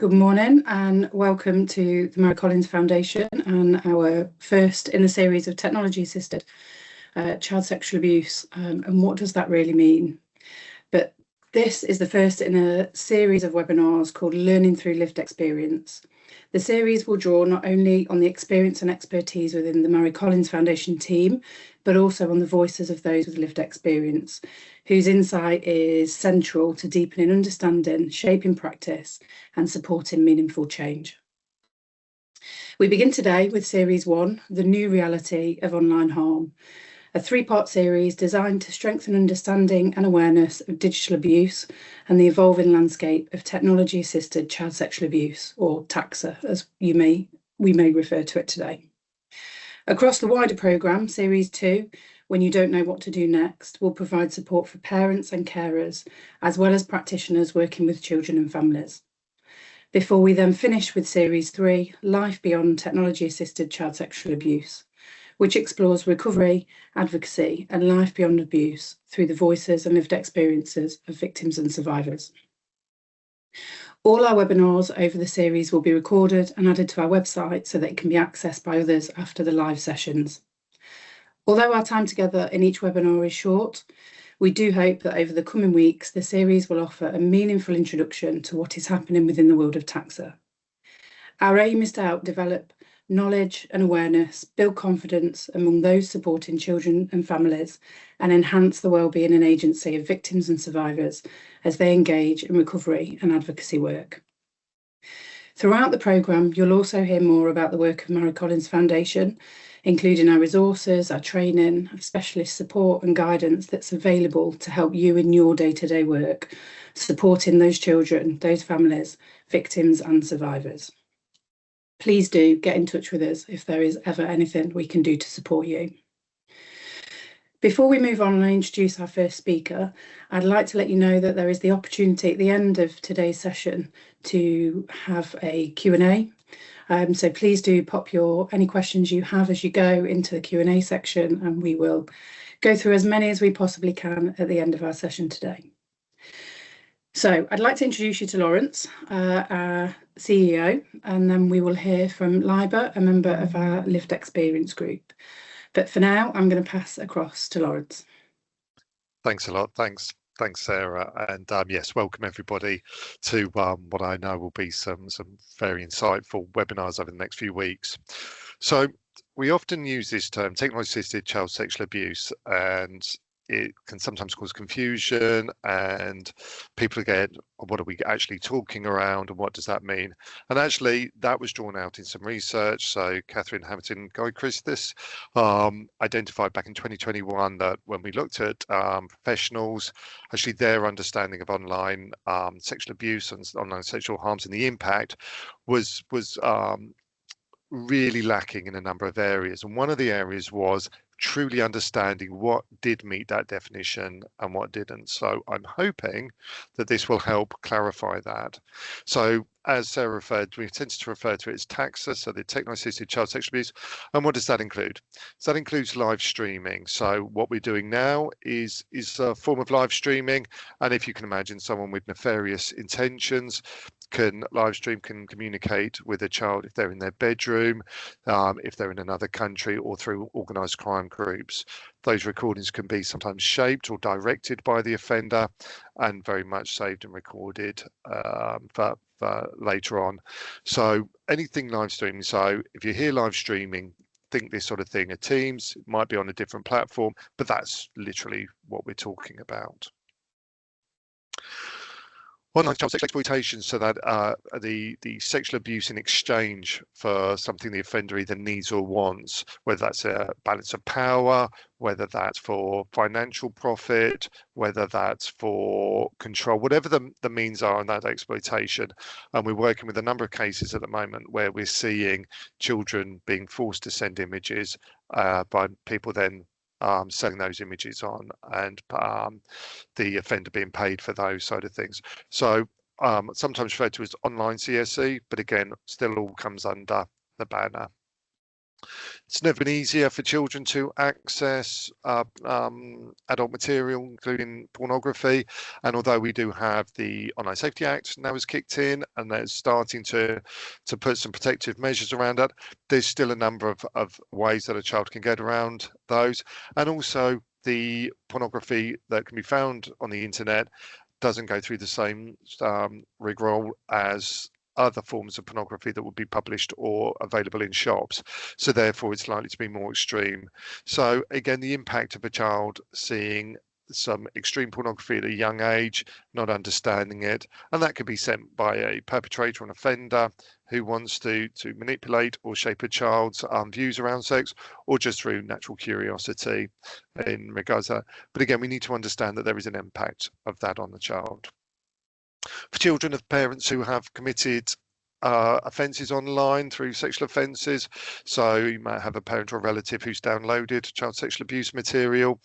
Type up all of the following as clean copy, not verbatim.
Good morning and welcome to the Mary Collins Foundation and our first in a series of technology assisted child sexual abuse. And what does that really mean? But this is the first in a series of webinars called Learning Through Lived Experience. The series will draw not only on the experience and expertise within the Mary Collins Foundation team, but also on the voices of those with lived experience, whose insight is central to deepening understanding, shaping practice, and supporting meaningful change. We begin today with Series 1, The New Reality of Online Harm, a three-part series designed to strengthen understanding and awareness of digital abuse and the evolving landscape of technology-assisted child sexual abuse, or TACSA, as we may refer to it today. Across the wider programme, Series 2, When You Don't Know What to Do Next, will provide support for parents and carers, as well as practitioners working with children and families. Before we then finish with Series 3, Life Beyond Technology-Assisted Child Sexual Abuse, which explores recovery, advocacy, and life beyond abuse through the voices and lived experiences of victims and survivors. All our webinars over the series will be recorded and added to our website so that it can be accessed by others after the live sessions. Although our time together in each webinar is short, we do hope that over the coming weeks, the series will offer a meaningful introduction to what is happening within the world of TACSA. Our aim is to help develop knowledge and awareness, build confidence among those supporting children and families, and enhance the wellbeing and agency of victims and survivors as they engage in recovery and advocacy work. Throughout the programme, you'll also hear more about the work of Mary Collins Foundation, including our resources, our training, our specialist support and guidance that's available to help you in your day-to-day work, supporting those children, those families, victims and survivors. Please do get in touch with us if there is ever anything we can do to support you. Before we move on and I introduce our first speaker, I'd like to let you know that there is the opportunity at the end of today's session to have a Q&A. So please do pop any questions you have as you go into the Q&A section, and we will go through as many as we possibly can at the end of our session today. So I'd like to introduce you to Lawrence, our CEO, and then we will hear from Liba, a member of our Lived Experience group. But for now, I'm going to pass across to Lawrence. Thanks a lot. Thanks, Sarah. And yes, welcome everybody to what I know will be some very insightful webinars over the next few weeks. So we often use this term, technology-assisted child sexual abuse, and it can sometimes cause confusion and people get, what are we actually talking around and what does that mean? And actually that was drawn out in some research. So Catherine Hamilton Guy Christus identified back in 2021 that when we looked at professionals, actually their understanding of online sexual abuse and online sexual harms and the impact was really lacking in a number of areas. And one of the areas was truly understanding what did meet that definition and what didn't. So I'm hoping that this will help clarify that. So as Sarah referred, we tend to refer to it as TACSA, so the technology-assisted child sexual abuse. And what does that include? So that includes live streaming. So what we're doing now is a form of live streaming. And if you can imagine someone with nefarious intentions can live stream, can communicate with a child if they're in their bedroom, if they're in another country, or through organised crime groups. Those recordings can be sometimes shaped or directed by the offender and very much saved and recorded for later on. So anything live streaming. So if you hear live streaming, think this sort of thing at Teams, it might be on a different platform, but that's literally what we're talking about. Online child sexual exploitation, so that the sexual abuse in exchange for something the offender either needs or wants, whether that's a balance of power, whether that's for financial profit, whether that's for control, whatever the means are in that exploitation. And we're working with a number of cases at the moment where we're seeing children being forced to send images by people then selling those images on, and the offender being paid for those sort of things. So sometimes referred to as online CSE, but again, still all comes under the banner. It's never been easier for children to access adult material, including pornography. And although we do have the Online Safety Act now has kicked in and they're starting to put some protective measures around that, there's still a number of ways that a child can get around those. And also the pornography that can be found on the internet doesn't go through the same rigmarole as other forms of pornography that would be published or available in shops. So therefore it's likely to be more extreme. So again, the impact of a child seeing some extreme pornography at a young age, not understanding it, and that could be sent by a perpetrator, an offender who wants to manipulate or shape a child's views around sex, or just through natural curiosity in regards to that. But again, we need to understand that there is an impact of that on the child. For children of parents who have committed offences online through sexual offences, so you might have a parent or a relative who's downloaded child sexual abuse material,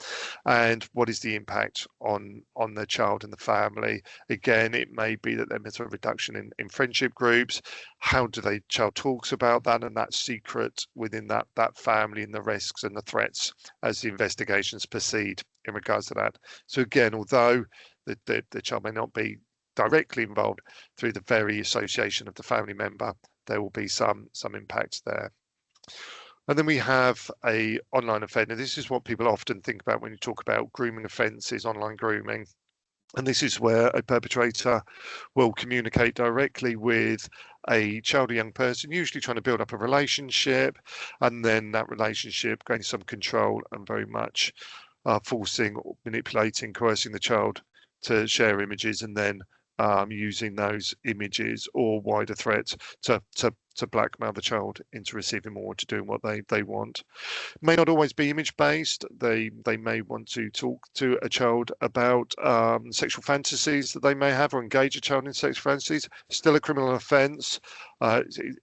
and what is the impact on the child and the family. Again, it may be that there's a reduction in friendship groups. How do the child talks about that, and that secret within that family, and the risks and the threats as the investigations proceed in regards to that. So again, although the child may not be directly involved, through the very association of the family member, there will be some impact there. And then we have a online offender. This is what people often think about when you talk about grooming offences, online grooming. And this is where a perpetrator will communicate directly with a child or young person, usually trying to build up a relationship, and then that relationship gaining some control and very much forcing, manipulating, coercing the child to share images, and then using those images or wider threats to blackmail the child into receiving more, to doing what they want. May not always be image based. They may want to talk to a child about sexual fantasies that they may have, or engage a child in sexual fantasies. Still a criminal offence,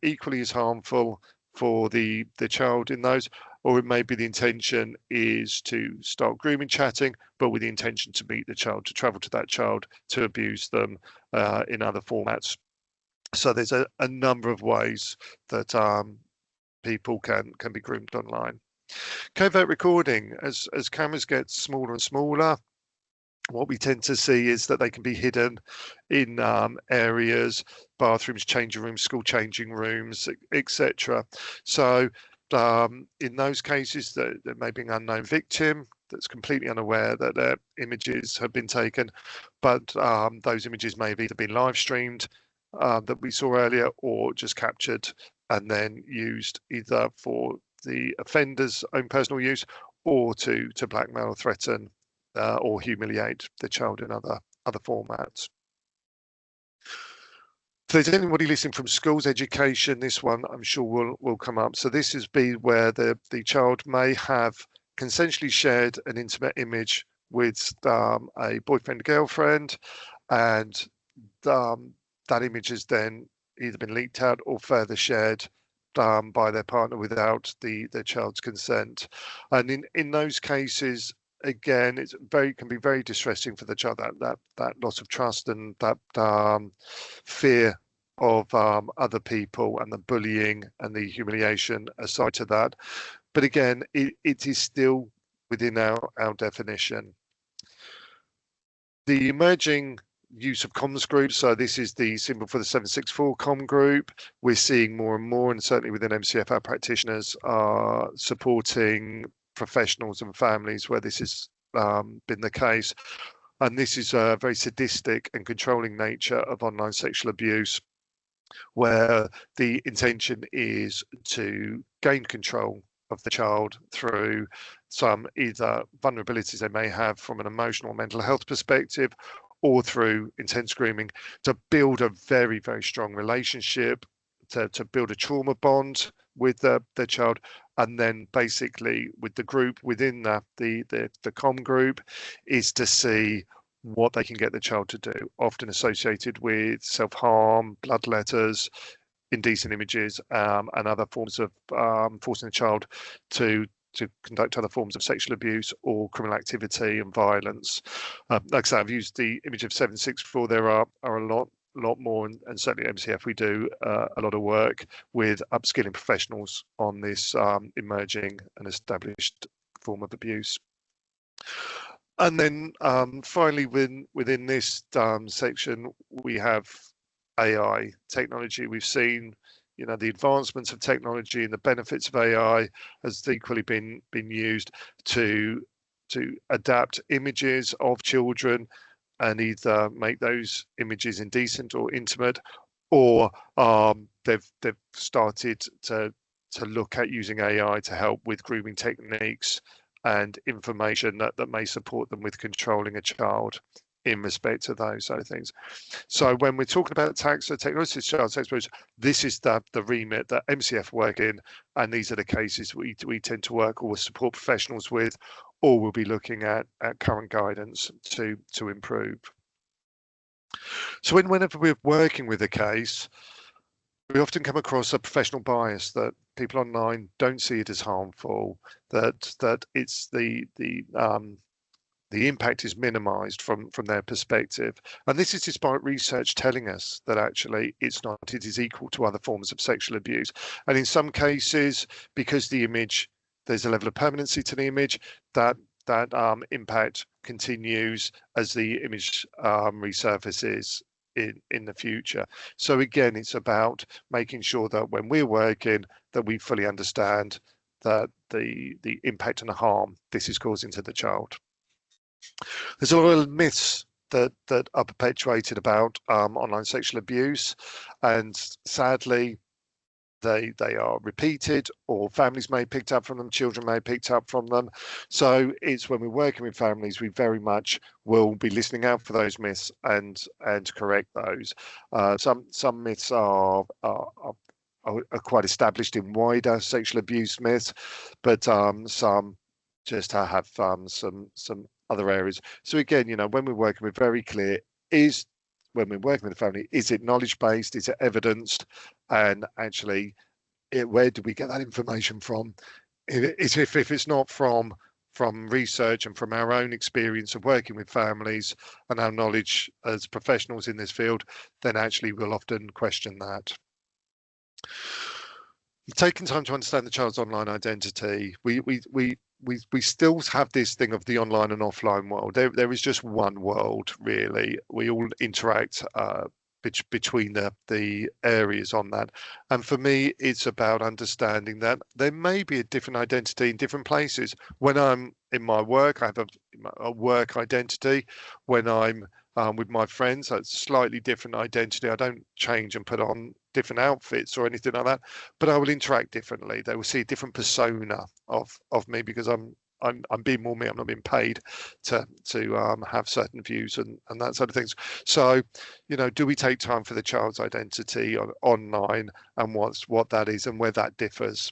equally as harmful for the child in those. Or it may be the intention is to start grooming, chatting, but with the intention to meet the child, to travel to that child, to abuse them in other formats. So there's a number of ways that people can be groomed online. Covert recording, as cameras get smaller and smaller, what we tend to see is that they can be hidden in areas, bathrooms, changing rooms, school changing rooms, etc. So in those cases, there may be an unknown victim that's completely unaware that their images have been taken, but those images may have either been live streamed that we saw earlier, or just captured and then used either for the offender's own personal use, or to blackmail or threaten or humiliate the child in other formats. So if there's anybody listening from schools education, this one I'm sure will come up. So this is where the child may have consensually shared an intimate image with a boyfriend, girlfriend, and that image has then either been leaked out or further shared by their partner without the child's consent. And in those cases, again, can be very distressing for the child, that loss of trust and that fear of other people, and the bullying and the humiliation aside to that. But again, it is still within our definition. The emerging use of comms groups, so this is the symbol for the 764 comm group. We're seeing more and more, and certainly within MCF, our practitioners are supporting professionals and families where this has been the case. And this is a very sadistic and controlling nature of online sexual abuse, where the intention is to gain control of the child through some either vulnerabilities they may have from an emotional or mental health perspective, or through intense grooming, to build a very, very strong relationship, to build a trauma bond with the child. And then basically with the group within the comm group is to see what they can get the child to do, often associated with self-harm, blood letters, indecent images, and other forms of forcing the child to conduct other forms of sexual abuse or criminal activity and violence. Like I say, I've used the image of 764. There are a lot lot more, and certainly at MCF we do a lot of work with upskilling professionals on this emerging and established form of abuse. And then finally, within this section, we have AI technology. We've seen, the advancements of technology and the benefits of AI has equally been used to adapt images of children and either make those images indecent or intimate, or they've started to look at using AI to help with grooming techniques and information that may support them with controlling a child in respect to those sort of things. So when we're talking about TACSA, technology child sex abuse, this is the remit that MCF work in, and these are the cases we tend to work or support professionals with, or we'll be looking at current guidance to improve. So whenever we're working with a case, we often come across a professional bias that people online don't see it as harmful, that it's the impact is minimized from their perspective. And this is despite research telling us that actually it's not, it is equal to other forms of sexual abuse. And in some cases, because the image, there's a level of permanency to the image, that impact continues as the image resurfaces in the future. So again, it's about making sure that when we're working, that we fully understand that the impact and the harm this is causing to the child. There's a lot of myths that are perpetuated about online sexual abuse, and sadly they are repeated, or families may have picked up from them, children may have picked up from them. So it's when we're working with families, we very much will be listening out for those myths and correct those. Some myths are quite established in wider sexual abuse myths, but some just have some other areas. So again, when we're working, we're very clear, when we're working with a family, is it knowledge-based, is it evidenced, and actually where do we get that information from? If it's not from research and from our own experience of working with families and our knowledge as professionals in this field, then actually we'll often question that. Taking time to understand the child's online identity, we still have this thing of the online and offline world. There is just one world, really. We all interact between the areas on that. And for me, it's about understanding that there may be a different identity in different places. When I'm in my work, I have a work identity. When I'm with my friends, that's a slightly different identity. I don't change and put on different outfits or anything like that, but I will interact differently. They will see a different persona of me because I'm being more me. I'm not being paid to have certain views and that sort of things. So, do we take time for the child's identity online, and what that is and where that differs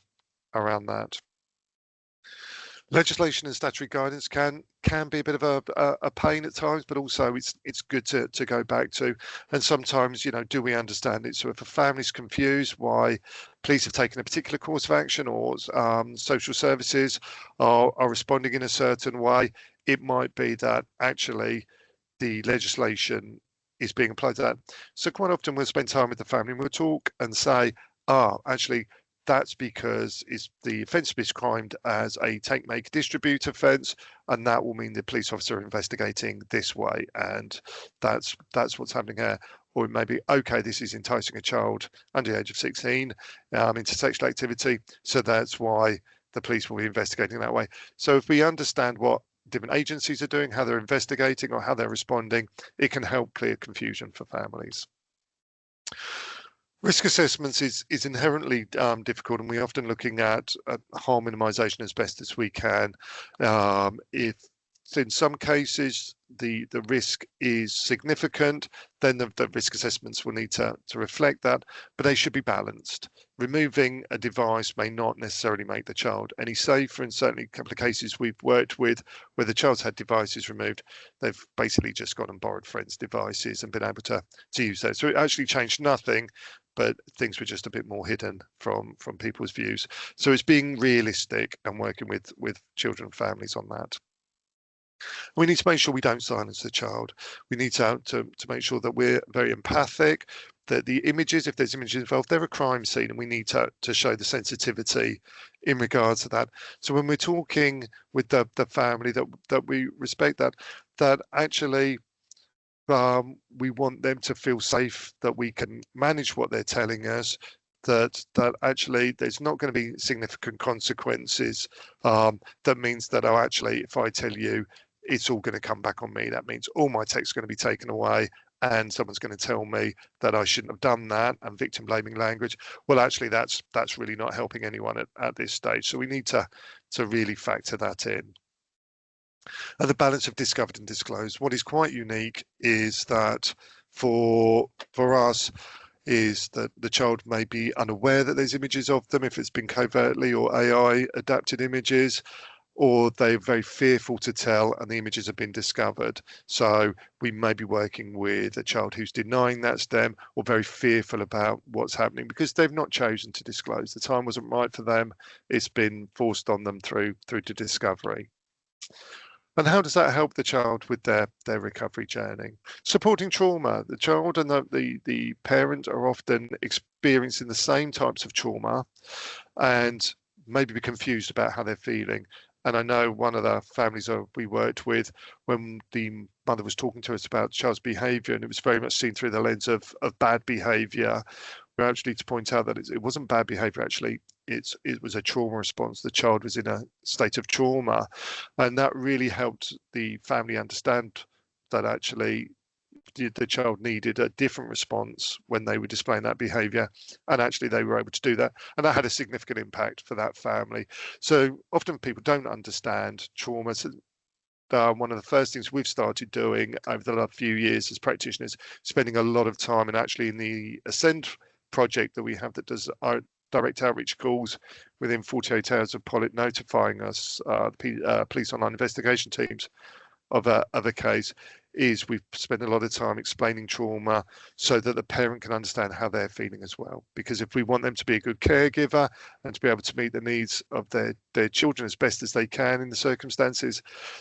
around that? Legislation and statutory guidance can be a bit of a pain at times, but also it's good to go back to. And sometimes, do we understand it? So if a family's confused why police have taken a particular course of action, or social services are responding in a certain way, it might be that actually the legislation is being applied to that. So quite often we'll spend time with the family and we'll talk and say, actually, that's because the offence prescribed as a take, make, distribute offence, and that will mean the police officer are investigating this way, and that's what's happening here. Or it may be, okay, this is enticing a child under the age of 16 into sexual activity, so that's why the police will be investigating that way. So if we understand what different agencies are doing, how they're investigating or how they're responding, it can help clear confusion for families. Risk assessments is inherently difficult, and we're often looking at harm minimisation as best as we can. If in some cases the risk is significant, then the risk assessments will need to reflect that, but they should be balanced. Removing a device may not necessarily make the child any safer, and certainly a couple of cases we've worked with where the child's had devices removed, they've basically just gone and borrowed friends' devices and been able to use those. So it actually changed nothing, but things were just a bit more hidden from people's views. So it's being realistic and working with children and families on that. We need to make sure we don't silence the child. We need to make sure that we're very empathic, that the images, if there's images involved, they're a crime scene, and we need to show the sensitivity in regards to that. So when we're talking with the family, that we respect that actually we want them to feel safe, that we can manage what they're telling us, that actually there's not going to be significant consequences. That means that, oh, actually, if I tell you, it's all going to come back on me. That means all my text is going to be taken away, and someone's going to tell me that I shouldn't have done that, and victim blaming language. Well, actually, that's really not helping anyone at this stage. So we need to really factor that in. And the balance of discovered and disclosed. What is quite unique is that for us is that the child may be unaware that there's images of them if it's been covertly or AI adapted images, or they're very fearful to tell and the images have been discovered. So we may be working with a child who's denying that's them, or very fearful about what's happening because they've not chosen to disclose. The time wasn't right for them. It's been forced on them through to discovery. And how does that help the child with their recovery journey? Supporting trauma. The child and the parent are often experiencing the same types of trauma and maybe be confused about how they're feeling. And I know one of the families we worked with, when the mother was talking to us about the child's behaviour, and it was very much seen through the lens of bad behaviour, we actually to point out that it wasn't bad behaviour, actually. It was a trauma response. The child was in a state of trauma, and that really helped the family understand that actually the child needed a different response when they were displaying that behavior, and actually they were able to do that, and that had a significant impact for that family. So often people don't understand trauma. So one of the first things we've started doing over the last few years as practitioners, spending a lot of time, and actually in the Ascend project that we have that does our direct outreach calls within 48 hours of Pollitt notifying us, police online investigation teams of a case, is we've spent a lot of time explaining trauma so that the parent can understand how they're feeling as well. Because if we want them to be a good caregiver and to be able to meet the needs of their children as best as they can in the circumstances,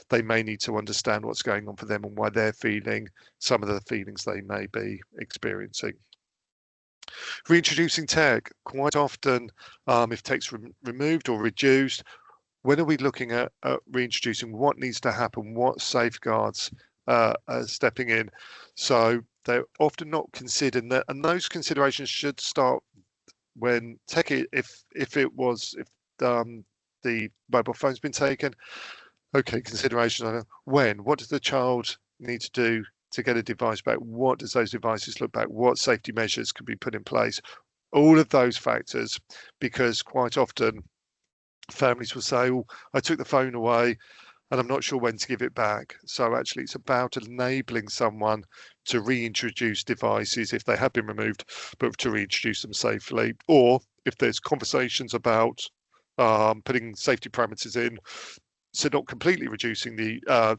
they may need to understand what's going on for them and why they're feeling some of the feelings they may be experiencing. Reintroducing tech. Quite often, if tech's removed or reduced, when are we looking at reintroducing? What needs to happen? What safeguards are stepping in? So they're often not considered, and those considerations should start when tech, if the mobile phone's been taken. Okay, consideration on when. What does the child need to do to get a device back? What does those devices look like? What safety measures can be put in place? All of those factors, because quite often families will say, oh, I took the phone away and I'm not sure when to give it back. So actually it's about enabling someone to reintroduce devices if they have been removed, but to reintroduce them safely. Or if there's conversations about putting safety parameters in, so not completely reducing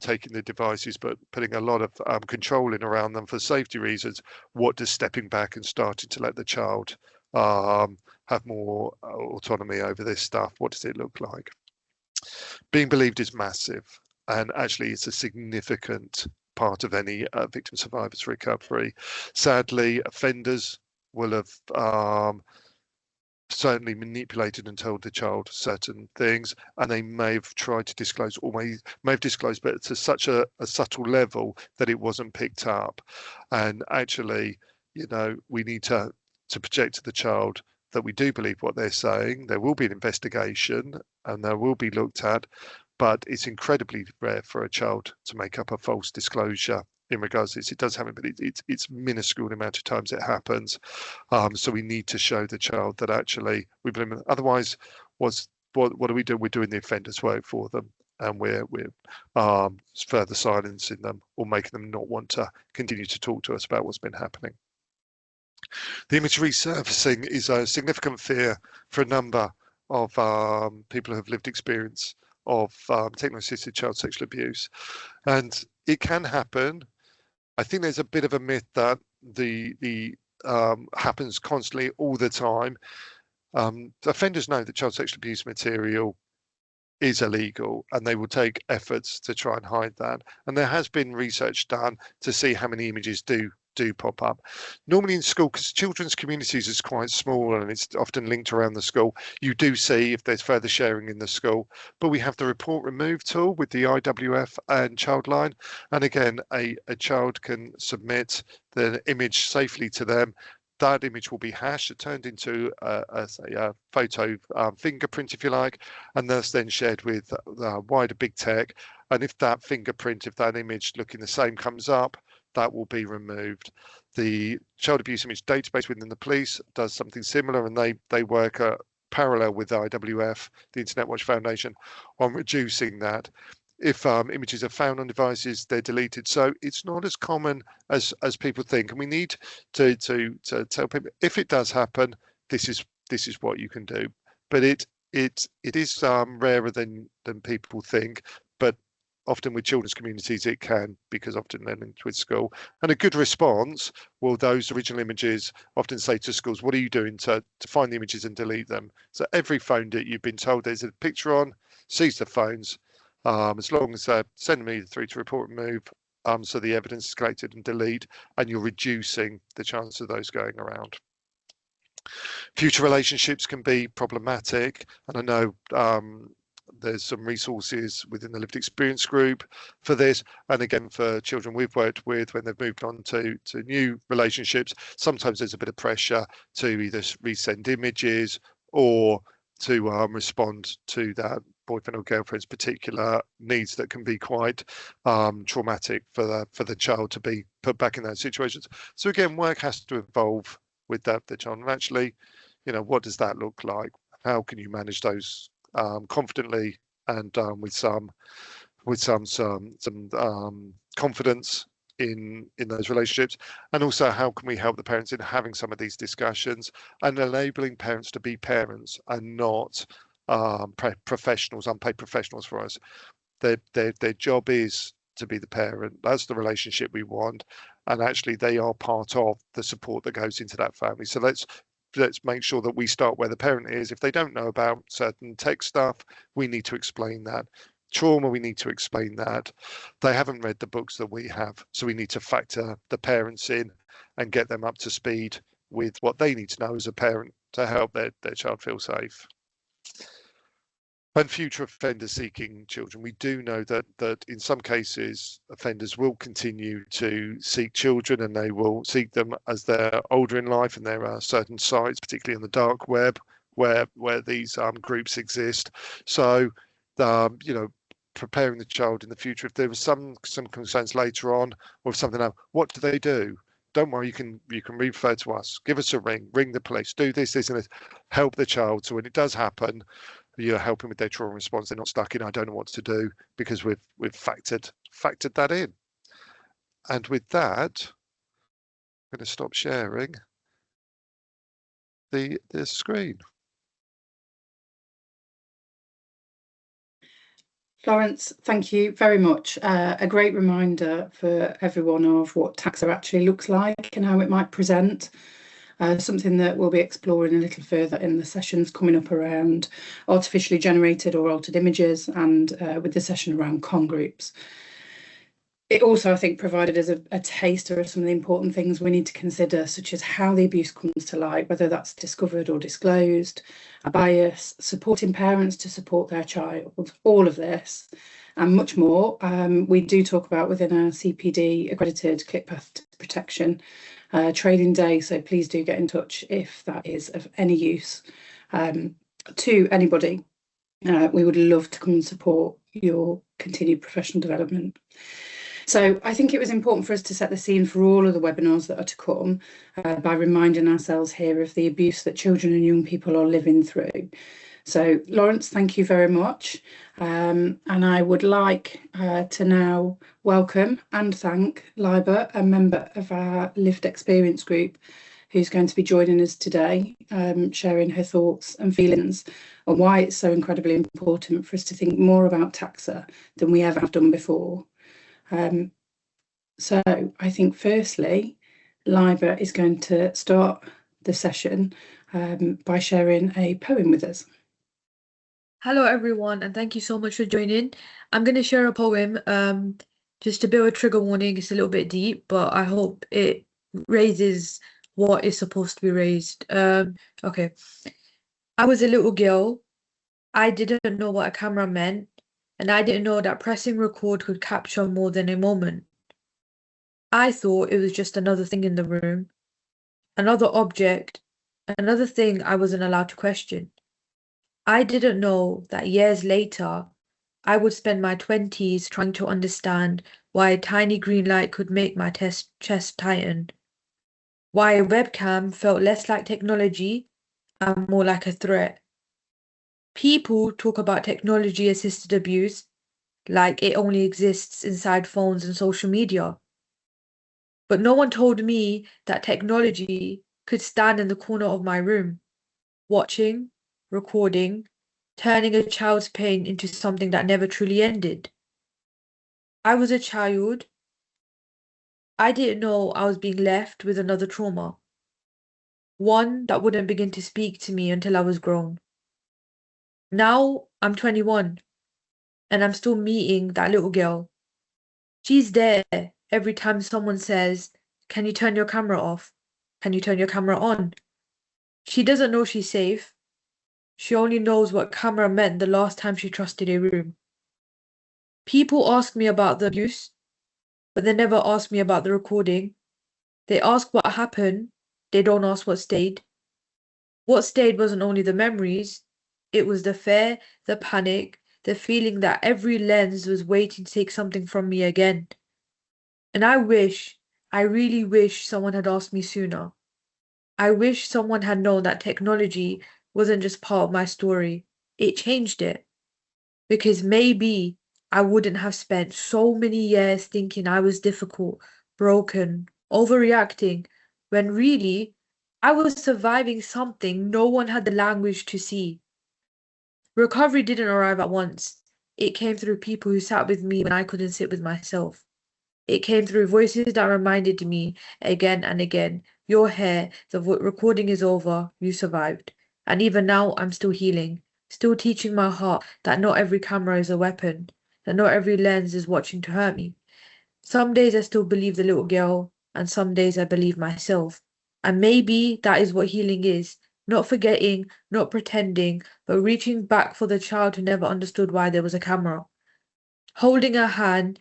taking the devices, but putting a lot of control in around them for safety reasons. What does stepping back and starting to let the child have more autonomy over this stuff? What does it look like? Being believed is massive, and actually it's a significant part of any victim survivor's recovery. Sadly, offenders will have certainly manipulated and told the child certain things, and they may have tried to disclose, or may have disclosed, but to such a subtle level that it wasn't picked up. And actually, we need to project to the child that we do believe what they're saying. There will be an investigation and there will be looked at, but it's incredibly rare for a child to make up a false disclosure in regards to this. It does happen, but it's minuscule amount of times it happens. So we need to show the child that actually we believe. Otherwise, what do we do? We're doing the offender's work for them, and we're further silencing them or making them not want to continue to talk to us about what's been happening. The image resurfacing is a significant fear for a number of people who have lived experience of technology-assisted child sexual abuse, and it can happen. I think there's a bit of a myth that the happens constantly all the time. Offenders know that child sexual abuse material is illegal, and they will take efforts to try and hide that. And there has been research done to see how many images do pop up. Normally in school, because children's communities is quite small and it's often linked around the school, you do see if there's further sharing in the school. But we have the report remove tool with the IWF and Childline, and again, a child can submit the image safely to them. That image will be hashed, turned into a photo fingerprint, if you like, and that's then shared with wider big tech. And if that fingerprint, if that image looking the same comes up, that will be removed. The child abuse image database within the police does something similar, and they work parallel with the IWF, the Internet Watch Foundation, on reducing that. If images are found on devices, they're deleted. So it's not as common as people think, and we need to tell people, if it does happen, this is what you can do. But it is rarer than people think. But often with children's communities, it can, because often they're linked with school. And a good response will those original images often say to schools, what are you doing to find the images and delete them? So every phone that you've been told there's a picture on, seize the phones. As long as send them either through to report and remove, so the evidence is collected, and delete, and you're reducing the chance of those going around. Future relationships can be problematic, and I know there's some resources within the lived experience group for this, and again for children we've worked with when they've moved on to new relationships, sometimes there's a bit of pressure to either resend images or to respond to that boyfriend or girlfriend's particular needs that can be quite traumatic for the child to be put back in those situations. So again, work has to evolve with the child, and actually, what does that look like? How can you manage those confidently and with some confidence in those relationships? And also, how can we help the parents in having some of these discussions and enabling parents to be parents and not professionals, unpaid professionals for us? Their job is to be the parent. That's the relationship we want, and actually they are part of the support that goes into that family. So let's make sure that we start where the parent is. If they don't know about certain tech stuff, we need to explain that. Trauma, we need to explain that. They haven't read the books that we have, so we need to factor the parents in and get them up to speed with what they need to know as a parent to help their child feel safe. And future offenders seeking children, we do know that in some cases offenders will continue to seek children, and they will seek them as they're older in life, and there are certain sites, particularly on the dark web, where these groups exist. So preparing the child in the future, if there was some concerns later on or something else, what do they do? Don't worry, you can refer to us, give us a ring the police, do this and this, help the child, so when it does happen, you're helping with their trauma response. They're not stuck in, I don't know what to do, because we've factored that in. And with that, I'm going to stop sharing the screen. Florence, thank you very much. A great reminder for everyone of what TACSA actually looks like and how it might present. Something that we'll be exploring a little further in the sessions coming up around artificially generated or altered images, and with the session around con groups. It also, I think, provided us a taster of some of the important things we need to consider, such as how the abuse comes to light, whether that's discovered or disclosed, a bias, supporting parents to support their child, all of this and much more. We do talk about within our CPD accredited ClickPath to protection training day, so please do get in touch if that is of any use to anybody. We would love to come and support your continued professional development. So I think it was important for us to set the scene for all of the webinars that are to come by reminding ourselves here of the abuse that children and young people are living through. So Lawrence, thank you very much. And I would like to now welcome and thank Liba, a member of our lived experience group, who's going to be joining us today, sharing her thoughts and feelings on why it's so incredibly important for us to think more about TACSA than we ever have done before. So I think firstly, Liba is going to start the session by sharing a poem with us. Hello, everyone, and thank you so much for joining. I'm going to share a poem. Just a bit of a trigger warning, it's a little bit deep, but I hope it raises what is supposed to be raised. Okay. I was a little girl. I didn't know what a camera meant, and I didn't know that pressing record could capture more than a moment. I thought it was just another thing in the room, another object, another thing I wasn't allowed to question. I didn't know that years later, I would spend my 20s trying to understand why a tiny green light could make my chest tighten, why a webcam felt less like technology and more like a threat. People talk about technology assisted abuse like it only exists inside phones and social media. But no one told me that technology could stand in the corner of my room, watching, recording, turning a child's pain into something that never truly ended. I was a child. I didn't know I was being left with another trauma, one that wouldn't begin to speak to me until I was grown. Now I'm 21 and I'm still meeting that little girl. She's there every time someone says, "Can you turn your camera off? Can you turn your camera on?" She doesn't know she's safe. She only knows what camera meant the last time she trusted a room. People ask me about the abuse, but they never ask me about the recording. They ask what happened, they don't ask what stayed. What stayed wasn't only the memories, it was the fear, the panic, the feeling that every lens was waiting to take something from me again. And I really wish someone had asked me sooner. I wish someone had known that technology wasn't just part of my story, it changed it. Because maybe I wouldn't have spent so many years thinking I was difficult, broken, overreacting, when really I was surviving something no one had the language to see. Recovery didn't arrive at once. It came through people who sat with me when I couldn't sit with myself. It came through voices that reminded me again and again, "You're here, the recording is over, you survived." And even now, I'm still healing, still teaching my heart that not every camera is a weapon, that not every lens is watching to hurt me. Some days I still believe the little girl, and some days I believe myself. And maybe that is what healing is, not forgetting, not pretending, but reaching back for the child who never understood why there was a camera. Holding her hand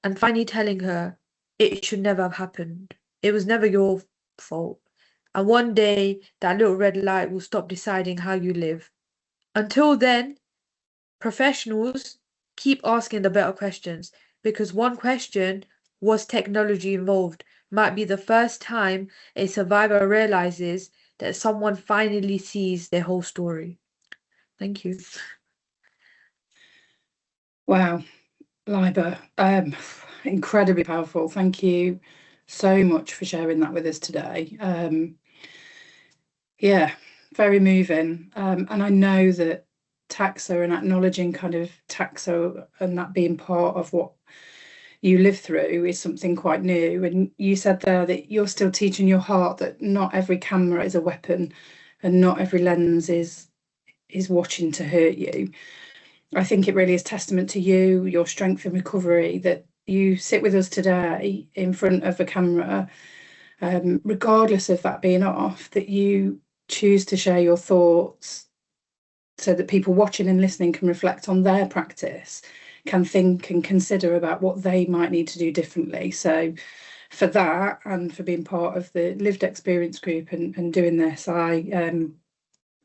and finally telling her it should never have happened. It was never your fault. And one day that little red light will stop deciding how you live. Until then, professionals keep asking the better questions, because one question, was technology involved, might be the first time a survivor realizes that someone finally sees their whole story. Thank you. Wow, Liba, incredibly powerful. Thank you so much for sharing that with us today. Yeah, very moving. And I know that TACSA and acknowledging kind of TACSA and that being part of what you live through is something quite new. And you said there that you're still teaching your heart that not every camera is a weapon and not every lens is watching to hurt you. I think it really is testament to you, your strength and recovery, that you sit with us today in front of a camera, regardless of that being off, that you choose to share your thoughts so that people watching and listening can reflect on their practice, can think and consider about what they might need to do differently. So for that and for being part of the lived experience group and doing this, I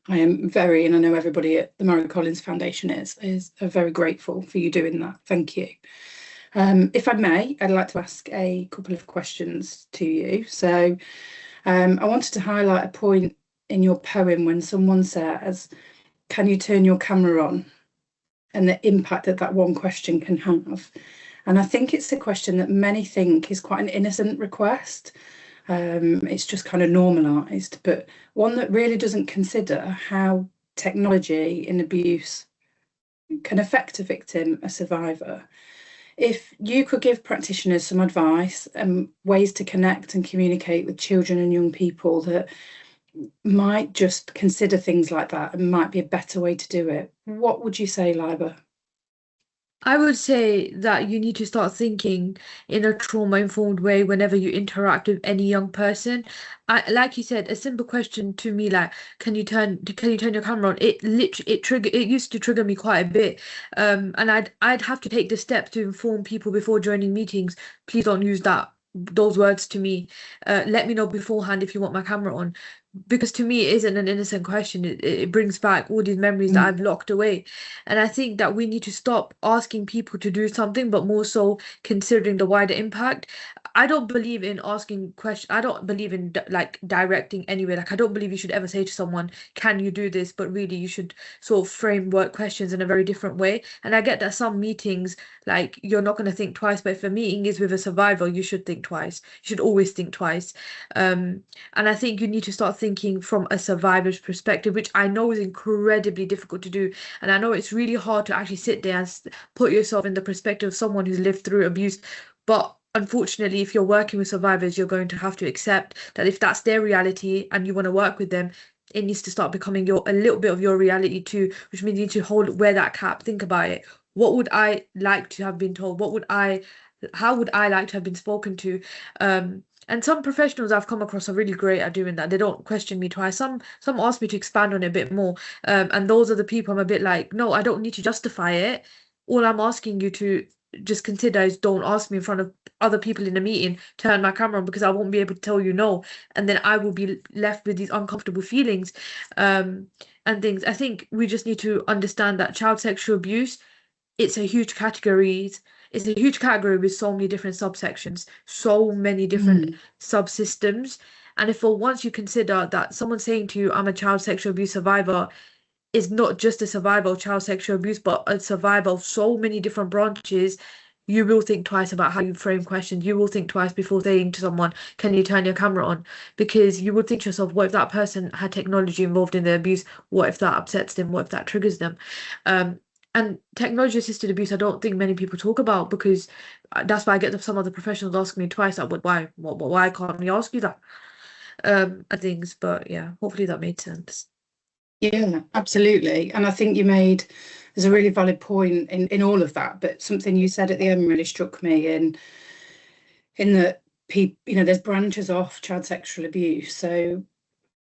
am very, and I know everybody at the Murray Collins Foundation is very grateful for you doing that. Thank you. If I may, I'd like to ask a couple of questions to you. So I wanted to highlight a point in your poem when someone says, "Can you turn your camera on?" and the impact that that one question can have. And I think it's a question that many think is quite an innocent request. It's just kind of normalised, but one that really doesn't consider how technology in abuse can affect a victim, a survivor. If you could give practitioners some advice and ways to connect and communicate with children and young people that might just consider things like that and might be a better way to do it. What would you say, Liba? I would say that you need to start thinking in a trauma-informed way whenever you interact with any young person. Like you said, a simple question to me like, can you turn your camera on? It used to trigger me quite a bit. And I'd have to take the steps to inform people before joining meetings. Please don't use those words to me. Let me know beforehand if you want my camera on. Because to me, it isn't an innocent question. It brings back all these memories that I've locked away. And I think that we need to stop asking people to do something, but more so considering the wider impact. I don't believe in asking questions. I don't believe in like directing anyway. Like I don't believe you should ever say to someone, "Can you do this?" But really, you should sort of framework questions in a very different way. And I get that some meetings, like you're not going to think twice, but if a meeting is with a survivor, you should think twice. You should always think twice. And I think you need to start thinking from a survivor's perspective, which I know is incredibly difficult to do. And I know it's really hard to actually sit there and put yourself in the perspective of someone who's lived through abuse. But unfortunately, if you're working with survivors, you're going to have to accept that if that's their reality and you want to work with them, it needs to start becoming a little bit of your reality too, which means you need to wear that cap. Think about it. What would I like to have been told? How would I like to have been spoken to? And some professionals I've come across are really great at doing that. They don't question me twice. Some ask me to expand on it a bit more. And those are the people I'm a bit like, no, I don't need to justify it. All I'm asking you to just consider is don't ask me in front of other people in a meeting, turn my camera on because I won't be able to tell you no. And then I will be left with these uncomfortable feelings and things. I think we just need to understand that child sexual abuse, it's a huge category. It's a huge category with so many different subsections, so many different subsystems. And if for once you consider that someone saying to you, I'm a child sexual abuse survivor, is not just a survivor of child sexual abuse, but a survivor of so many different branches, you will think twice about how you frame questions. You will think twice before saying to someone, can you turn your camera on? Because you would think to yourself, what if that person had technology involved in their abuse? What if that upsets them? What if that triggers them? And technology assisted abuse, I don't think many people talk about because that's why I get some of the professionals asking me twice that why can't we ask you that? And things, but yeah, hopefully that made sense. Yeah, absolutely. And I think there's a really valid point in all of that, but something you said at the end really struck me in that there's branches off child sexual abuse. So,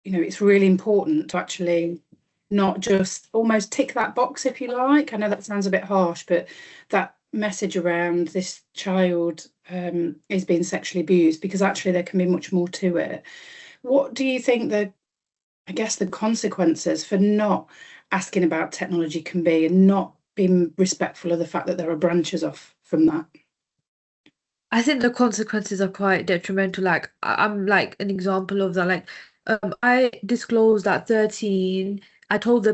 it's really important to actually not just almost tick that box, if you like. I know that sounds a bit harsh, but that message around this child is being sexually abused, because actually there can be much more to it. What do you think the consequences for not asking about technology can be, and not being respectful of the fact that there are branches off from that? I think the consequences are quite detrimental. Like I'm like an example of that. Like I disclosed at 13. I told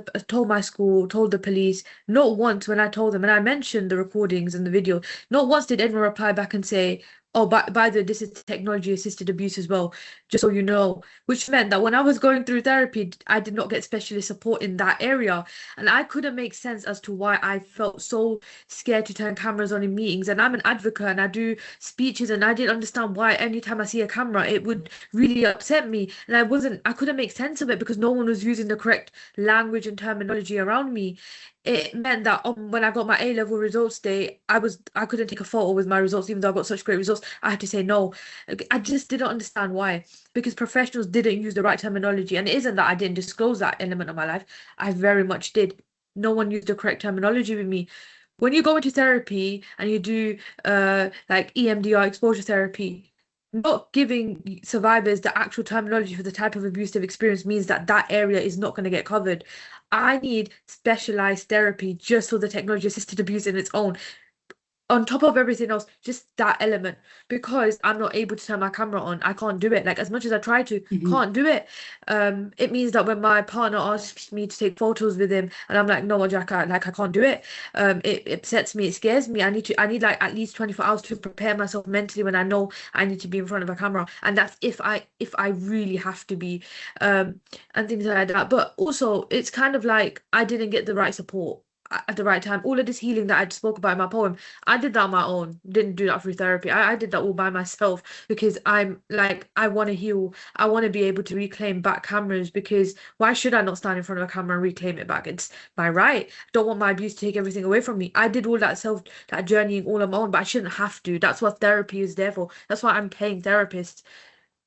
my school, told the police. Not once when I told them, and I mentioned the recordings and the video. Not once did anyone reply back and say, "Oh, by the way, this is technology assisted abuse as well." Just so you know, which meant that when I was going through therapy, I did not get specialist support in that area, and I couldn't make sense as to why I felt so scared to turn cameras on in meetings. And I'm an advocate and I do speeches, and I didn't understand why anytime I see a camera it would really upset me. And I couldn't make sense of it because no one was using the correct language and terminology around me. It meant that when I got my A-level results day, I couldn't take a photo with my results, even though I got such great results. I had to say no. I just didn't understand why, because professionals didn't use the right terminology. And it isn't that I didn't disclose that element of my life. I very much did. No one used the correct terminology with me. When you go into therapy and you do like EMDR, exposure therapy, not giving survivors the actual terminology for the type of abuse they've experienced means that that area is not going to get covered. I need specialized therapy just for the technology assisted abuse in its own. On top of everything else, just that element, because I'm not able to turn my camera on. I can't do it. Like as much as I try to, can't do it. It means that when my partner asks me to take photos with him, and I'm like, no, Jack, I can't do it. It upsets me. It scares me. I need like at least 24 hours to prepare myself mentally when I know I need to be in front of a camera, and that's if I really have to be, and things like that. But also, it's kind of like I didn't get the right support. at the right time. All of this healing that I spoke about in my poem, I did that on my own. Didn't do that through therapy. I did that all by myself because I'm like, I want to heal. I want to be able to reclaim back cameras, because why should I not stand in front of a camera and reclaim it back? It's my right. Don't want my abuse to take everything away from me. I did all that journeying all on my own, but I shouldn't have to. That's what therapy is there for. That's why I'm paying therapists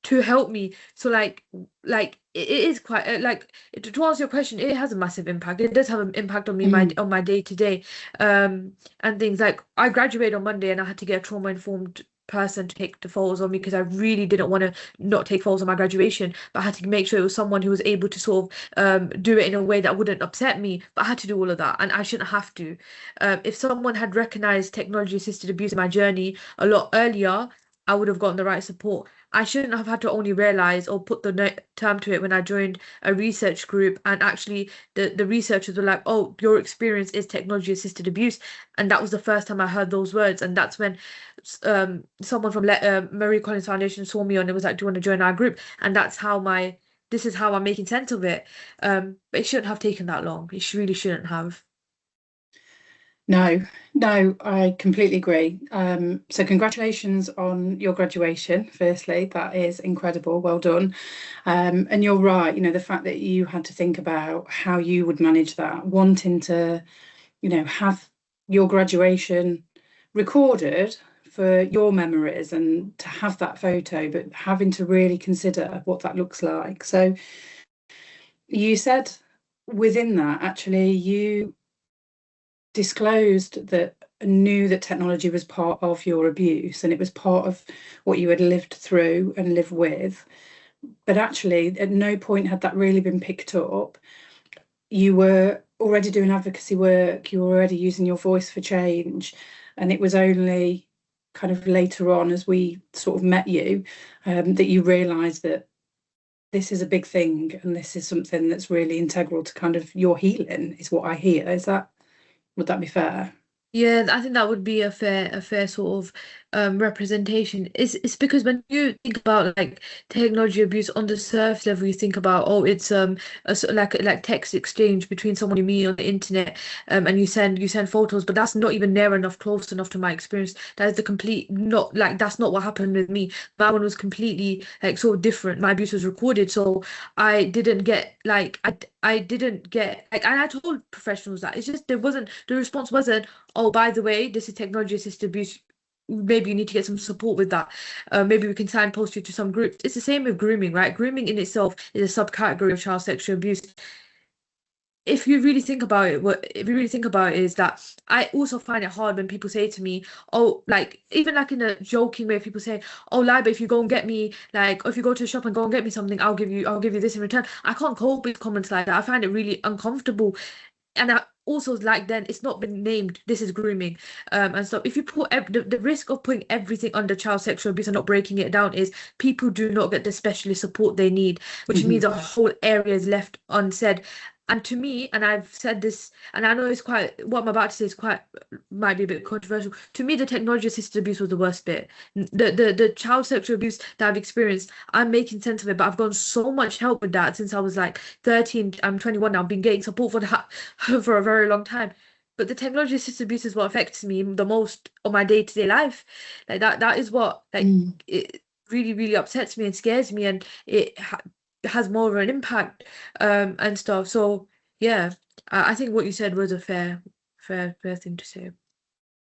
to help me. So it is quite to answer your question, it has a massive impact. It does have an impact on me, on my day to day, and things like I graduated on Monday and I had to get a trauma informed person to take the photos of me because I really didn't want to not take photos of my graduation, but I had to make sure it was someone who was able to sort of do it in a way that wouldn't upset me. But I had to do all of that, and I shouldn't have to. If someone had recognized technology assisted abuse in my journey a lot earlier, I would have gotten the right support. I shouldn't have had to only realize or put the term to it when I joined a research group, and actually the researchers were like, oh, your experience is technology assisted abuse. And that was the first time I heard those words. And that's when someone from Marie Collins Foundation saw me and it was like, do you want to join our group? And this is how I'm making sense of it. But it shouldn't have taken that long. It really shouldn't have. No, I completely agree. So congratulations on your graduation, firstly. That is incredible. Well done. And you're right, the fact that you had to think about how you would manage that, wanting to, have your graduation recorded for your memories and to have that photo, but having to really consider what that looks like. So you said within that, actually, you disclosed that, knew that technology was part of your abuse and it was part of what you had lived through and lived with, but actually at no point had that really been picked up. You were already doing advocacy work, you were already using your voice for change, and it was only kind of later on, as we sort of met you, that you realised that this is a big thing and this is something that's really integral to kind of your healing, is what I hear. Would that be fair? Yeah, I think that would be a fair sort of representation. It's because when you think about like technology abuse on the surface level, you think about, oh, it's like text exchange between someone you meet on the internet, and you send photos, but that's not even near enough, close enough to my experience. That is the complete not like that's not what happened with me. My one was completely like sort of different. My abuse was recorded, so I didn't get like I didn't get like, and I told professionals that it's just the response wasn't, oh, by the way, this is technology assisted abuse. Maybe you need to get some support with that. Maybe we can signpost you to some groups. It's the same with grooming, right? Grooming in itself is a subcategory of child sexual abuse. If you really think about it, is that I also find it hard when people say to me, oh, like even like in a joking way, people say, oh, Liba, if you go and get me, like, or if you go to the shop and go and get me something, I'll give you this in return. I can't cope with comments like that. I find it really uncomfortable. And I also, like, then it's not been named, this is grooming, and so if you put the risk of putting everything under child sexual abuse and not breaking it down is people do not get the specialist support they need, which means a whole area is left unsaid. And to me, and I've said this, and I know it's quite, what I'm about to say is might be a bit controversial. To me, the technology assisted abuse was the worst bit. The child sexual abuse that I've experienced, I'm making sense of it, but I've gotten so much help with that since I was like 13. I'm 21 now. I've been getting support for that for a very long time. But the technology assisted abuse is what affects me the most on my day-to-day life. Like that is what it really, really upsets me and scares me, and it has more of an impact and stuff. So yeah, I think what you said was a fair thing to say.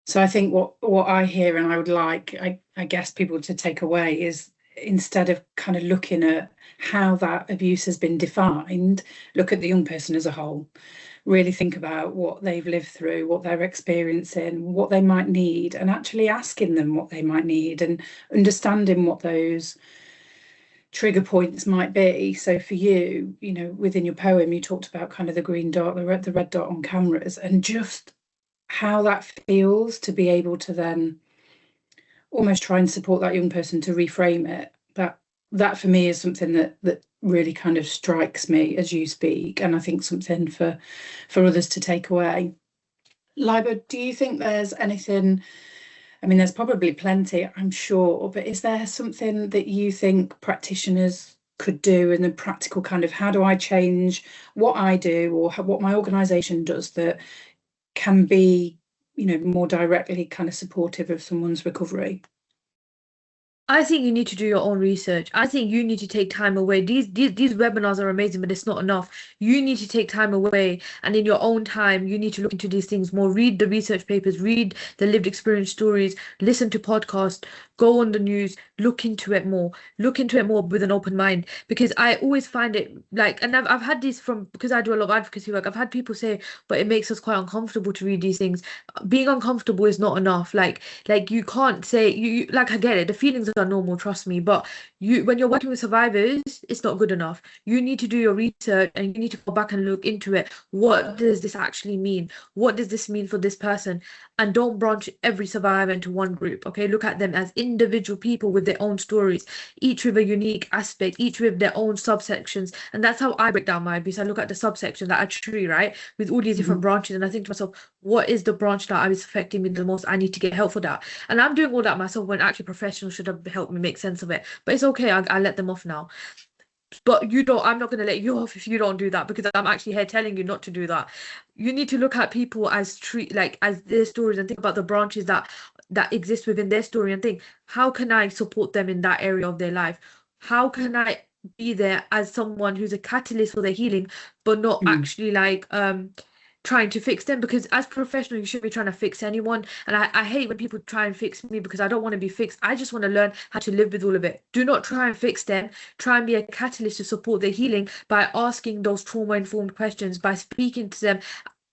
So I think what I hear, and I would like, I guess, people to take away is, instead of kind of looking at how that abuse has been defined, look at the young person as a whole. Really think about what they've lived through, what they're experiencing, what they might need, and actually asking them what they might need and understanding what those trigger points might be. So for you, within your poem, you talked about kind of the green dot, the red dot on cameras, and just how that feels to be able to then almost try and support that young person to reframe it. That for me is something that really kind of strikes me as you speak, and I think something for others to take away. Liba, do you think there's anything? I mean, there's probably plenty, I'm sure, but is there something that you think practitioners could do in the practical kind of, how do I change what I do or what my organisation does that can be, more directly kind of supportive of someone's recovery? I think you need to do your own research. I think you need to take time away. These webinars are amazing, but it's not enough. You need to take time away, and in your own time, you need to look into these things more. Read the research papers, read the lived experience stories, listen to podcasts, go on the news, look into it more. Look into it more with an open mind. Because I always find it like, and I've had these because I do a lot of advocacy work. I've had people say, but it makes us quite uncomfortable to read these things. Being uncomfortable is not enough. Like you can't say like, I get it, the feelings are normal, trust me, but when you're working with survivors, it's not good enough. You need to do your research, and you need to go back and look into it. What does this actually mean? What does this mean for this person? And don't branch every survivor into one group. Okay, look at them as individual people with their own stories, each with a unique aspect, each with their own subsections. And that's how I break down my abuse. I look at the subsection, that a tree, right, with all these different branches, and I think to myself, what is the branch that is affecting me the most? I need to get help for that. And I'm doing all that myself when actually professionals should have helped me make sense of it. But it's okay, I let them off now. But I'm not going to let you off if you don't do that, because I'm actually here telling you not to do that. You need to look at people as as their stories, and think about the branches that exist within their story, and think, how can I support them in that area of their life? How can I be there as someone who's a catalyst for their healing, but not actually trying to fix them? Because as professionals, you shouldn't be trying to fix anyone. And I hate when people try and fix me, because I don't want to be fixed. I just want to learn how to live with all of it. Do not try and fix them. Try and be a catalyst to support their healing by asking those trauma-informed questions, by speaking to them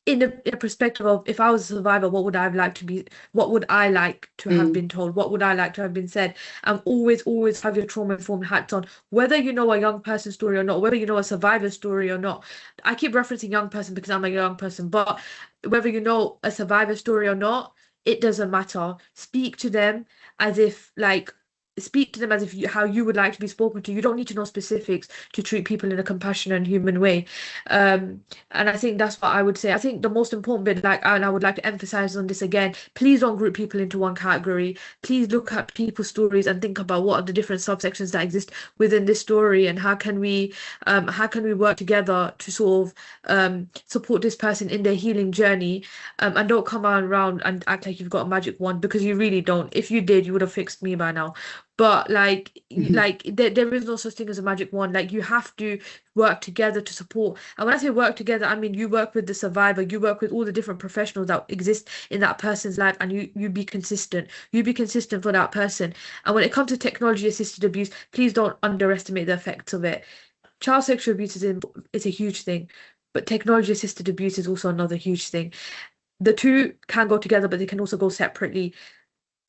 in a perspective of, if I was a survivor, what would I like to have been told? What would I like to have been said? And always have your trauma-informed hats on, whether you know a young person's story or not, whether you know a survivor's story or not. I keep referencing young person because I'm a young person, but whether you know a survivor story or not, it doesn't matter. Speak to them as if how you would like to be spoken to. You don't need to know specifics to treat people in a compassionate and human way. And I think that's what I would say. I think the most important bit, and I would like to emphasize on this again, please don't group people into one category. Please look at people's stories and think about what are the different subsections that exist within this story, and how can we work together to sort of support this person in their healing journey. And don't come around and act like you've got a magic wand, because you really don't. If you did, you would have fixed me by now. But there is no such thing as a magic wand. Like, you have to work together to support. And when I say work together, I mean you work with the survivor, you work with all the different professionals that exist in that person's life, and you be consistent. You be consistent for that person. And when it comes to technology assisted abuse, please don't underestimate the effects of it. Child sexual abuse is a huge thing, but technology assisted abuse is also another huge thing. The two can go together, but they can also go separately.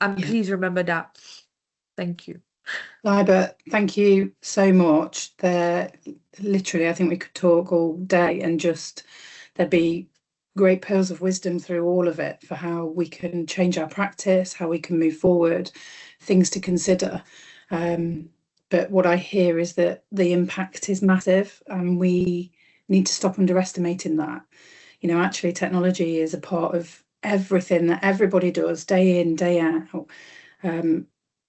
And please remember that. Thank you. Liba, thank you so much. Literally, I think we could talk all day, and there'd be great pearls of wisdom through all of it for how we can change our practice, how we can move forward, things to consider. But what I hear is that the impact is massive, and we need to stop underestimating that. Actually, technology is a part of everything that everybody does, day in, day out.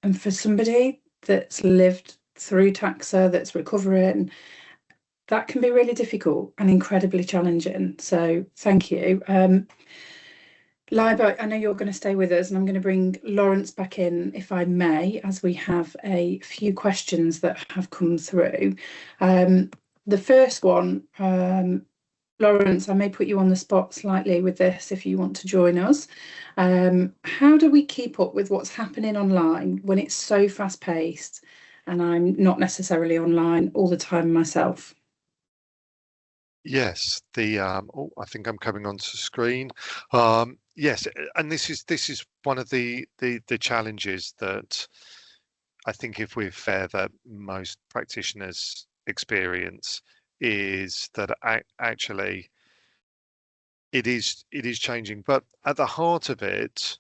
And for somebody that's lived through TACSA, that's recovering, that can be really difficult and incredibly challenging. So thank you. Liba, I know you're going to stay with us, and I'm going to bring Lawrence back in, if I may, as we have a few questions that have come through. The first one, Lawrence, I may put you on the spot slightly with this if you want to join us. How do we keep up with what's happening online when it's so fast paced, and I'm not necessarily online all the time myself? Yes, I think I'm coming onto screen. Yes, and this is one of the challenges that I think, if we're fair, that most practitioners experience, is that actually it is changing, but at the heart of it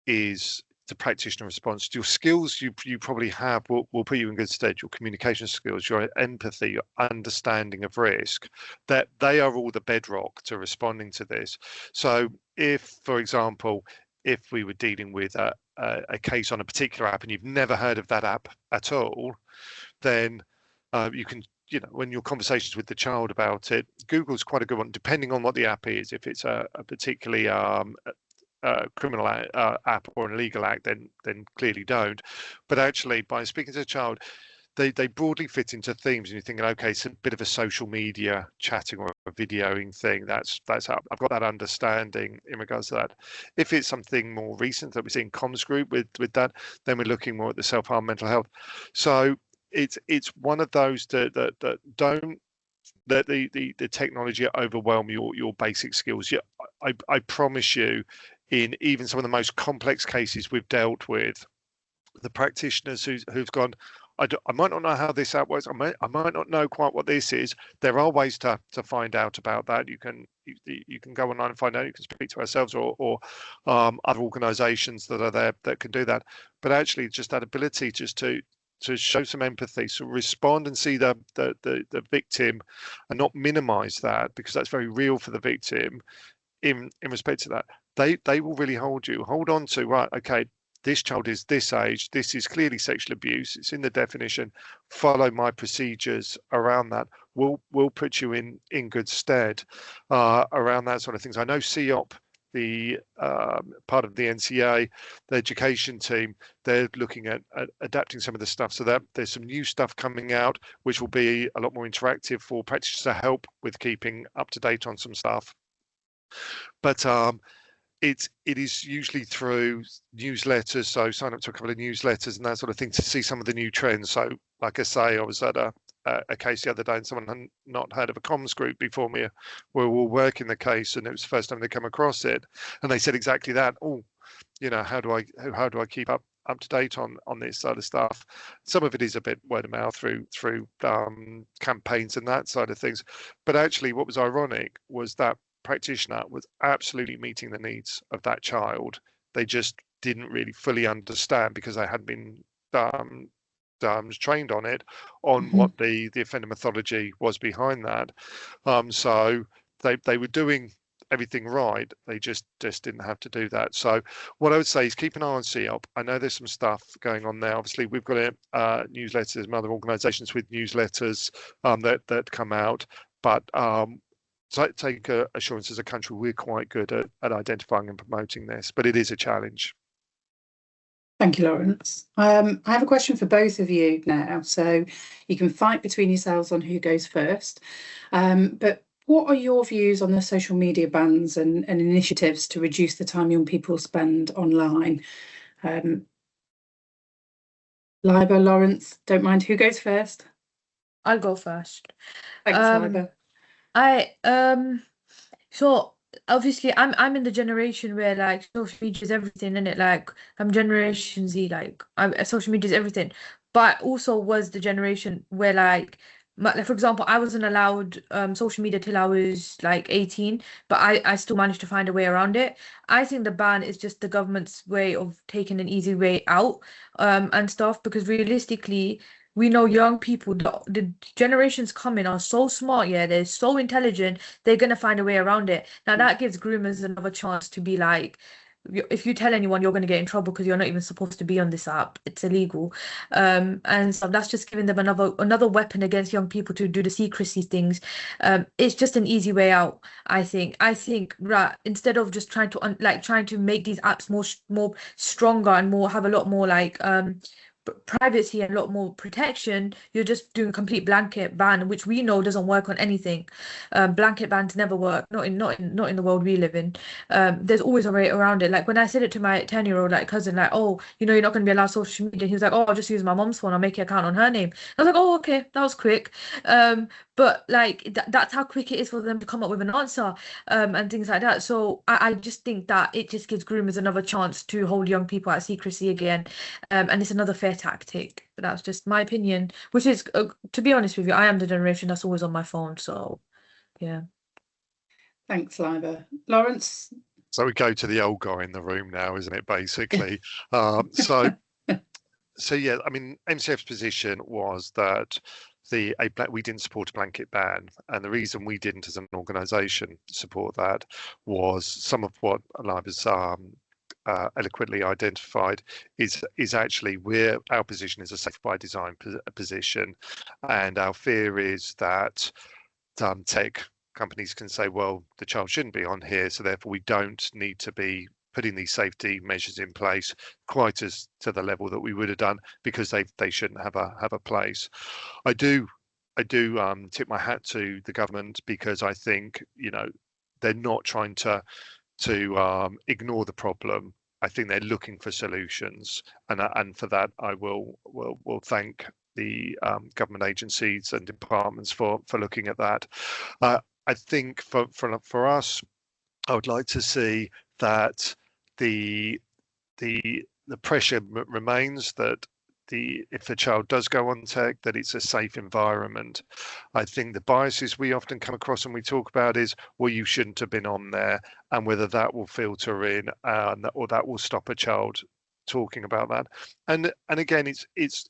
is the practitioner response. Your skills you probably have will put you in good stead. Your communication skills, your empathy, your understanding of risk, that they are all the bedrock to responding to this. So if, for example, if we were dealing with a case on a particular app and you've never heard of that app at all, then you can you know, when your conversations with the child about it, Google's quite a good one, depending on what the app is. If it's a particularly criminal app or an illegal act, then clearly don't. But actually, by speaking to the child, they broadly fit into themes, and you're thinking, okay, it's a bit of a social media chatting or a videoing thing. That's how I've got that understanding in regards to that. If it's something more recent that we see in comms group with that, then we're looking more at the self-harm, mental health. So it's one of those that don't let the technology overwhelm your basic skills. Yeah, I promise you, in even some of the most complex cases we've dealt with, the practitioners who've gone, I might not know how this app works. I might not know quite what this is. There are ways to find out about that. You can go online and find out. You can speak to ourselves or other organisations that are there that can do that. But actually, just that ability just to show some empathy, so respond and see the victim, and not minimise that, because that's very real for the victim. In respect to that, they will really hold on to, right, okay, this child is this age, this is clearly sexual abuse, it's in the definition, follow my procedures around that. We'll put you in good stead around that sort of things. I know CEOP, the part of the NCA, the education team, they're looking at adapting some of the stuff, so that there's some new stuff coming out which will be a lot more interactive for practitioners to help with keeping up to date on some stuff. But it is usually through newsletters, so sign up to a couple of newsletters and that sort of thing to see some of the new trends. So like I say, I was at a case the other day, and someone had not heard of a comms group before me. We were all working the case, and it was the first time they come across it, and they said exactly that. Oh, you know, how do I keep up to date on this sort of stuff? Some of it is a bit word of mouth through campaigns and that side of things. But actually, what was ironic was that practitioner was absolutely meeting the needs of that child. They just didn't really fully understand, because they hadn't been trained on it, on what the offender methodology was behind that. So they were doing everything right. They just didn't have to do that. So what I would say is keep an eye on CEOP. I know there's some stuff going on there. Obviously, we've got newsletters and other organisations with newsletters that come out, but take assurance as a country, we're quite good at identifying and promoting this, but it is a challenge. Thank you, Lawrence. I have a question for both of you now. So you can fight between yourselves on who goes first. But what are your views on the social media bans and initiatives to reduce the time young people spend online? Liba, Lawrence, don't mind who goes first. I'll go first. Thanks, Liba. So obviously I'm in the generation where like social media is everything, and it like I'm Generation Z, like social media is everything. But I also was the generation where like for example, I wasn't allowed social media till I was like 18, but I still managed to find a way around it. I think the ban is just the government's way of taking an easy way out and stuff, because realistically, we know young people, the generations coming are so smart, yeah, they're so intelligent, they're going to find a way around it. Now, that gives groomers another chance to be like, if you tell anyone, you're going to get in trouble because you're not even supposed to be on this app. It's illegal. And so that's just giving them another weapon against young people to do the secrecy things. It's just an easy way out, I think. Right, instead of just trying to make these apps more stronger and have a lot more like privacy and a lot more protection, you're just doing a complete blanket ban, which we know doesn't work on anything. Blanket bans never work, not in the world we live in. There's always a way around it. Like when I said it to my 10-year-old like cousin, like, oh, you're not going to be allowed social media, he was like, oh, I'll just use my mom's phone, I'll make an account on her name. I was like, oh, okay, that was quick. But like that's how quick it is for them to come up with an answer and things like that. So I just think that it just gives groomers another chance to hold young people at secrecy again, and it's another fair tactic. But that's just my opinion, which is to be honest with you, I am the generation that's always on my phone. So yeah. Thanks, Liba. Lawrence? So we go to the old guy in the room now, isn't it, basically? So yeah, I mean, MCF's position was that we didn't support a blanket ban, and the reason we didn't as an organisation support that was some of what Liba's eloquently identified, is actually our position is a safe by design position, and our fear is that tech companies can say, well, the child shouldn't be on here, so therefore we don't need to be putting these safety measures in place quite as to the level that we would have done, because they shouldn't have a place. I do tip my hat to the government, because I think, you know, they're not trying to ignore the problem. I think they're looking for solutions, and for that I will thank the government agencies and departments for looking at that. I think for us, I would like to see that the pressure remains, that if a child does go on tech, that it's a safe environment. I think the biases we often come across when we talk about is, well, you shouldn't have been on there, and whether that will filter in, or that will stop a child talking about that. And again, it's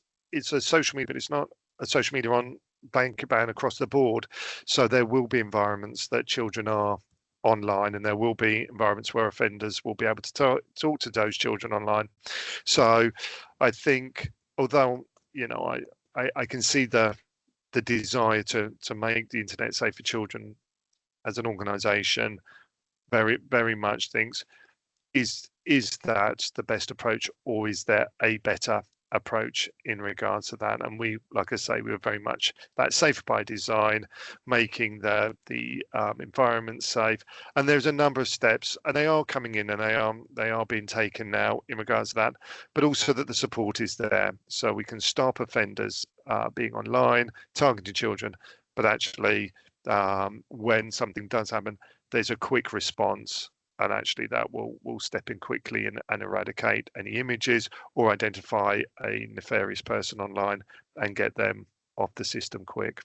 a social media, but it's not a social media on blanket ban across the board. So there will be environments that children are online, and there will be environments where offenders will be able to talk to those children online. So I think, although, you know, I can see the desire to make the internet safe for children as an organisation, very much thinks, is that the best approach, or is there a better approach in regards to that? And we, like I say, we were very much that safe by design, making the environment safe. And there's a number of steps, and they are coming in, and they are being taken now in regards to that, but also that the support is there, so we can stop offenders being online, targeting children, but actually when something does happen, there's a quick response, and actually that will step in quickly and eradicate any images or identify a nefarious person online and get them off the system quick.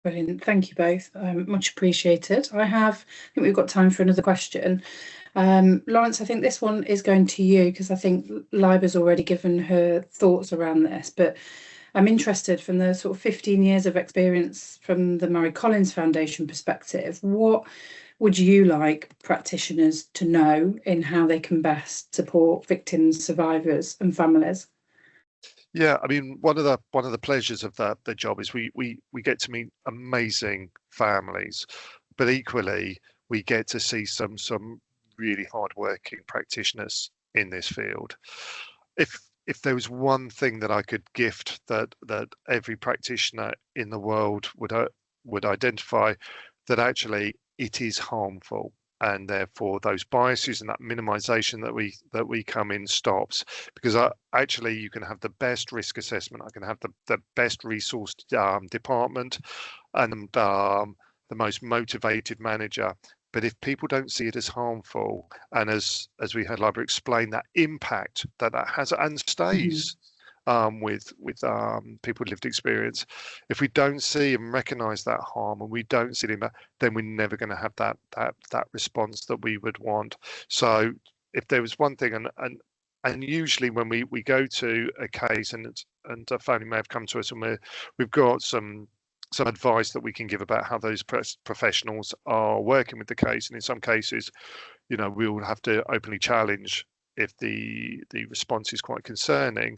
Brilliant, thank you both, much appreciated. I think we've got time for another question. Lawrence, I think this one is going to you, because I think Liba's already given her thoughts around this, but I'm interested, from the sort of 15 years of experience from the Mary Collins Foundation perspective, what would you like practitioners to know in how they can best support victims, survivors and families? Yeah, I mean, one of the pleasures of the job is we get to meet amazing families, but equally we get to see some really hardworking practitioners in this field. If there was one thing that I could gift that every practitioner in the world would identify, that actually it is harmful, and therefore those biases and that minimization that we come in stops. Because actually you can have the best risk assessment, I can have the best resourced department, and the most motivated manager, but if people don't see it as harmful, and as we had Libra explain, that impact that has and stays with people with lived experience, if we don't see and recognize that harm, and we don't see them, then we're never going to have that response that we would want. So if there was one thing, and usually when we go to a case, and a family may have come to us, and we've got some advice that we can give about how those professionals are working with the case, and in some cases, you know, we will have to openly challenge if the response is quite concerning.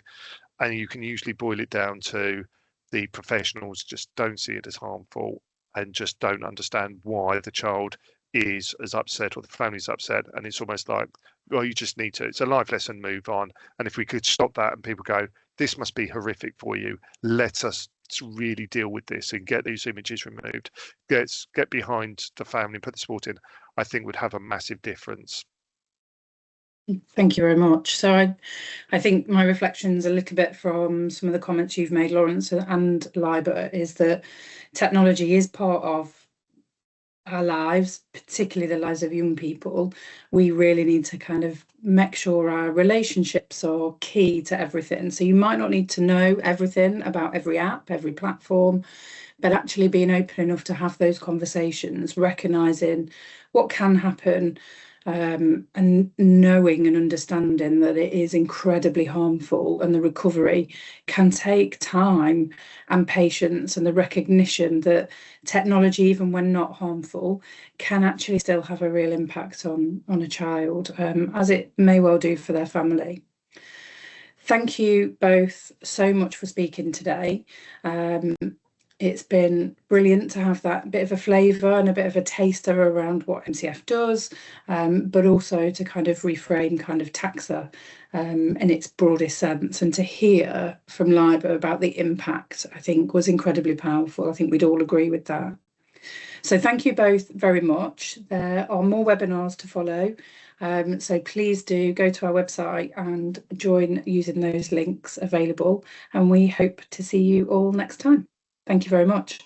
And you can usually boil it down to the professionals just don't see it as harmful, and just don't understand why the child is as upset, or the family's upset. And it's almost like, well, you just need to, it's a life lesson, move on. And if we could stop that, and people go, this must be horrific for you, let us really deal with this and get these images removed, get behind the family, put the support in, I think would have a massive difference. Thank you very much. So I think my reflections a little bit from some of the comments you've made, Lawrence and Liba, is that technology is part of our lives, particularly the lives of young people. We really need to kind of make sure our relationships are key to everything. So you might not need to know everything about every app, every platform, but actually being open enough to have those conversations, recognizing what can happen, and knowing and understanding that it is incredibly harmful and the recovery can take time and patience, and the recognition that technology, even when not harmful, can actually still have a real impact on a child, as it may well do for their family. Thank you both so much for speaking today. It's been brilliant to have that bit of a flavour and a bit of a taster around what MCF does, but also to kind of reframe kind of TACSA in its broadest sense, and to hear from Liba about the impact, I think was incredibly powerful. I think we'd all agree with that. So thank you both very much. There are more webinars to follow. So please do go to our website and join using those links available. And we hope to see you all next time. Thank you very much.